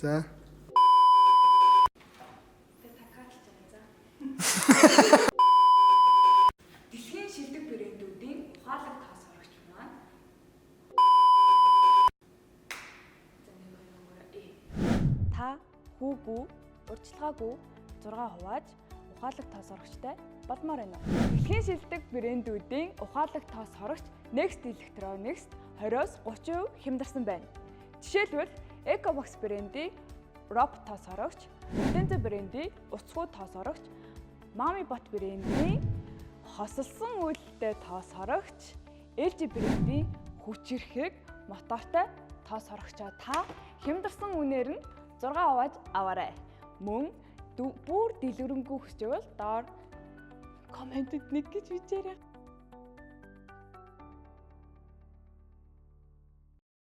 За. Дэлхийн шилдэг брэндүүдийн ухаалаг тас орогч маань. Та хүүгүй, урьдчилгаагүй 6 хувааж ухаалаг тоос орогчтой болмоор байна уу? Дэлхийн шилдэг брэндүүдийн ухаалаг тоос орогч Next Electronics 20-с 30% хямдарсан байна. Жишээлбэл Ecobox брендийн Rob тоос орогч, Denso брендийн уцхуу тоос орогч, MamiBot брендийн хосолсон үйлдэлтэй тоос орогч, LG брендийн хүчирхэг мотортой тоос орогчоо та хямдарсан үнээр нь 6 хувааж аваарай. Мөн бүр дэлгэрэнгүй хүсч байвал доор комментэд нэг гэж бичээрэй.